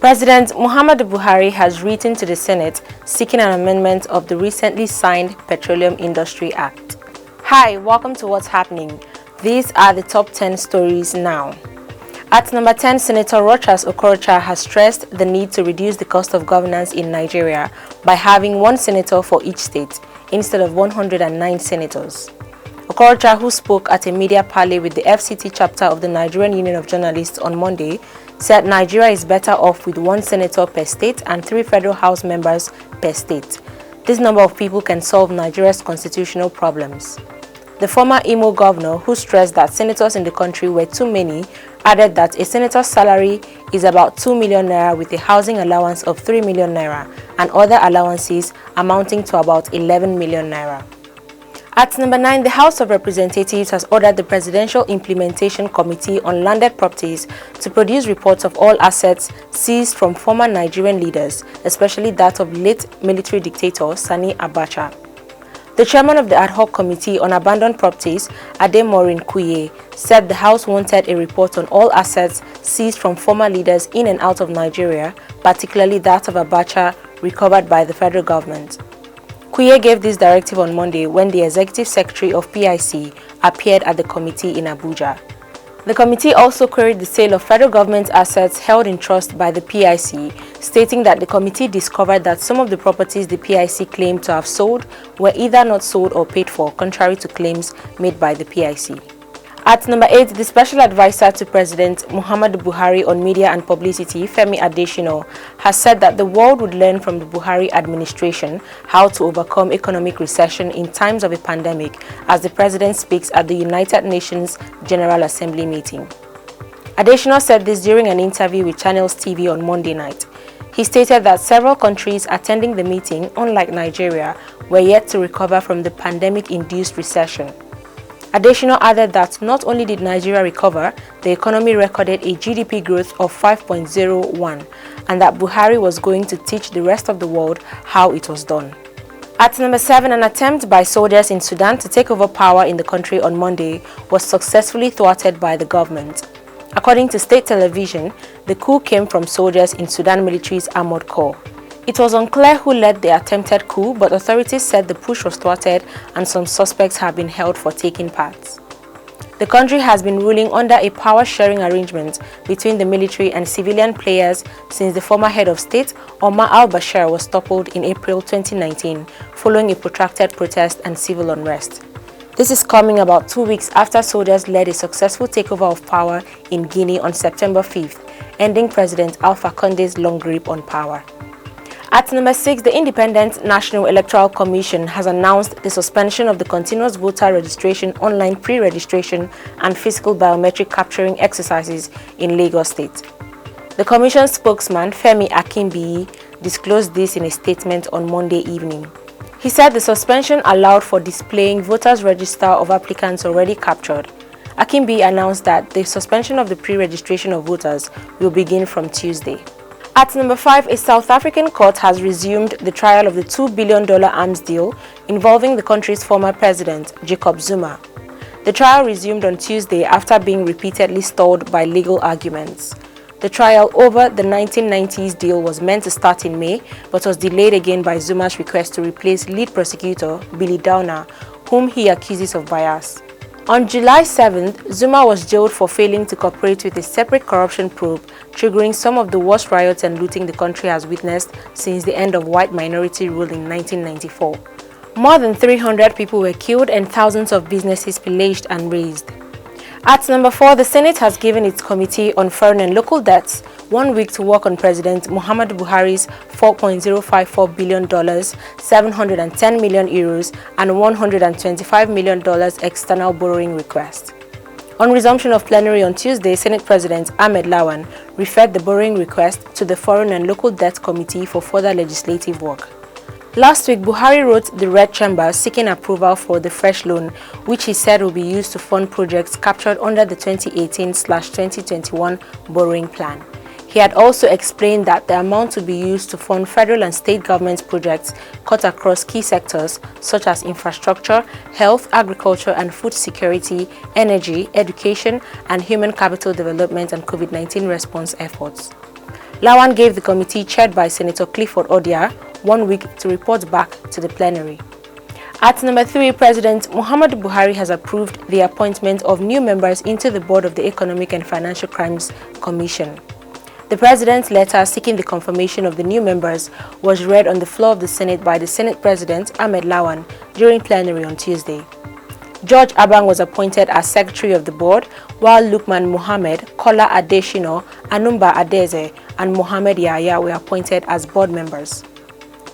President Muhammadu Buhari has written to the Senate seeking an amendment of the recently signed Petroleum Industry Act. Hi, welcome to What's Happening. These are the top 10 stories now. At number 10, Senator Rochas OKOROCHA has stressed the need to reduce the cost of governance in Nigeria by having one senator for each state instead of 109 senators. OKOROCHA, who spoke at a media parley with the FCT chapter of the Nigerian Union of Journalists on Monday, said Nigeria is better off with one senator per state and 3 federal house members per state. This number of people can solve Nigeria's constitutional problems. The former Imo governor, who stressed that senators in the country were too many, added that a senator's salary is about 2 million naira with a housing allowance of 3 million naira and other allowances amounting to about 11 million naira. At number 9, the House of Representatives has ordered the Presidential Implementation Committee on Landed Properties to produce reports of all assets seized from former Nigerian leaders, especially that of late military dictator Sani Abacha. The chairman of the Ad Hoc Committee on Abandoned Properties, Ademorin Kuye, said the House wanted a report on all assets seized from former leaders in and out of Nigeria, particularly that of Abacha, recovered by the federal government. Kuye gave this directive on Monday when the executive secretary of PIC appeared at the committee in Abuja. The committee also queried the sale of federal government assets held in trust by the PIC, stating that the committee discovered that some of the properties the PIC claimed to have sold were either not sold or paid for, contrary to claims made by the PIC. At number 8, the Special Advisor to President Muhammadu Buhari on Media and Publicity, Femi Adesina, has said that the world would learn from the Buhari administration how to overcome economic recession in times of a pandemic as the president speaks at the United Nations General Assembly meeting. Adesina said this during an interview with Channels TV on Monday night. He stated that several countries attending the meeting, unlike Nigeria, were yet to recover from the pandemic-induced recession. Adesina added that not only did Nigeria recover, the economy recorded a GDP growth of 5.01 and that Buhari was going to teach the rest of the world how it was done. At number 7, an attempt by soldiers in Sudan to take over power in the country on Monday was successfully thwarted by the government. According to state television, the coup came from soldiers in Sudan military's armored corps. It was unclear who led the attempted coup, but authorities said the push was thwarted and some suspects have been held for taking part. The country has been ruling under a power-sharing arrangement between the military and civilian players since the former head of state, Omar al-Bashir, was toppled in April 2019 following a protracted protest and civil unrest. This is coming about 2 weeks after soldiers led a successful takeover of power in Guinea on September 5th, ending President Alpha Conde's long grip on power. At number 6, the Independent National Electoral Commission has announced the suspension of the continuous voter registration, online pre-registration and physical biometric capturing exercises in Lagos State. The Commission spokesman, Femi Akínbíyì, disclosed this in a statement on Monday evening. He said the suspension allowed for displaying voters' register of applicants already captured. Akínbíyì announced that the suspension of the pre-registration of voters will begin from Tuesday. At number 5, a South African court has resumed the trial of the $2 billion arms deal involving the country's former president, Jacob Zuma. The trial resumed on Tuesday after being repeatedly stalled by legal arguments. The trial over the 1990s deal was meant to start in May, but was delayed again by Zuma's request to replace lead prosecutor Billy Downer, whom he accuses of bias. On July 7th, Zuma was jailed for failing to cooperate with a separate corruption probe, triggering some of the worst riots and looting the country has witnessed since the end of white minority rule in 1994. More than 300 people were killed and thousands of businesses pillaged and razed. At number 4, the Senate has given its Committee on Foreign and Local Debts 1 week to work on President Muhammadu Buhari's $4.054 billion, 710 million euros, and $125 million external borrowing request. On resumption of plenary on Tuesday, Senate President Ahmed Lawan referred the borrowing request to the Foreign and Local Debt Committee for further legislative work. Last week, Buhari wrote the Red Chamber seeking approval for the fresh loan, which he said will be used to fund projects captured under the 2018/2021 borrowing plan. He had also explained that the amount to be used to fund federal and state government projects cut across key sectors such as infrastructure, health, agriculture and food security, energy, education, and human capital development and COVID-19 response efforts. Lawan gave the committee chaired by Senator Clifford Odia 1 week to report back to the plenary. At number 3, President Muhammadu Buhari has approved the appointment of new members into the board of the Economic and Financial Crimes Commission. The President's letter seeking the confirmation of the new members was read on the floor of the Senate by the Senate President Ahmed Lawan during plenary on Tuesday. George Abang was appointed as Secretary of the Board, while Lukman Mohammed, Kola Adeshino, Anumba Adeze, and Mohammed Yahya were appointed as board members.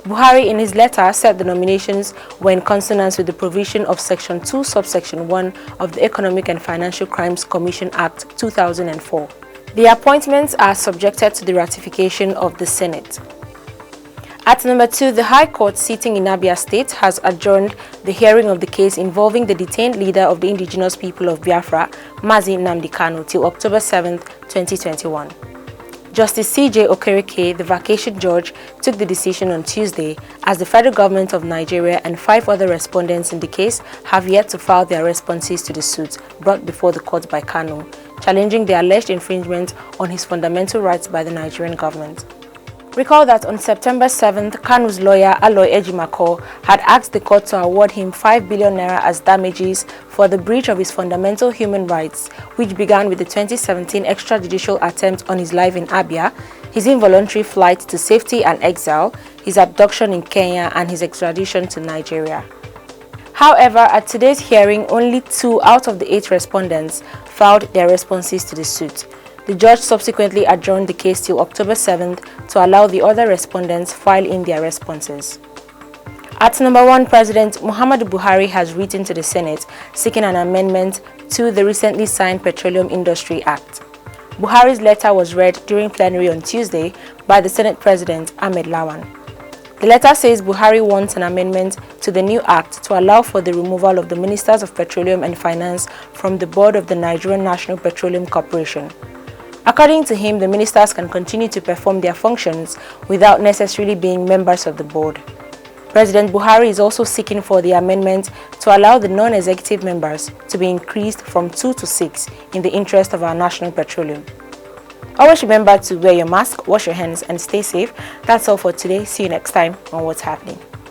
Buhari in his letter said the nominations were in consonance with the provision of Section 2, Subsection 1 of the Economic and Financial Crimes Commission Act 2004. The appointments are subjected to the ratification of the Senate. At number 2, the High Court sitting in Abia State has adjourned the hearing of the case involving the detained leader of the indigenous people of Biafra, NNAMDI, till October 7, 2021. Justice C.J. Okereke, the vacation judge, took the decision on Tuesday as the federal government of Nigeria and 5 other respondents in the case have yet to file their responses to the suit brought before the court by KANU, challenging the alleged infringement on his fundamental rights by the Nigerian government. Recall that on September 7th, KANU'S lawyer Aloy Ejimako had asked the court to award him 5 billion naira as damages for the breach of his fundamental human rights, which began with the 2017 extrajudicial attempt on his life in Abia, his involuntary flight to safety and exile, his abduction in Kenya, and his extradition to Nigeria. However, at today's hearing, only 2 out of the 8 respondents filed their responses to the suit. The judge subsequently adjourned the case till October 7th to allow the other respondents file in their responses. At number 1, President Muhammadu Buhari has written to the Senate seeking an amendment to the recently signed Petroleum Industry Act. Buhari's letter was read during plenary on Tuesday by the Senate President Ahmed Lawan. The letter says Buhari wants an amendment to the new act to allow for the removal of the Ministers of Petroleum and Finance from the board of the Nigerian National Petroleum Corporation. According to him, the ministers can continue to perform their functions without necessarily being members of the board. President Buhari is also seeking for the amendment to allow the non-executive members to be increased from 2 to 6 in the interest of our national petroleum. Always remember to wear your mask, wash your hands, and stay safe. That's all for today. See you next time on What's Happening.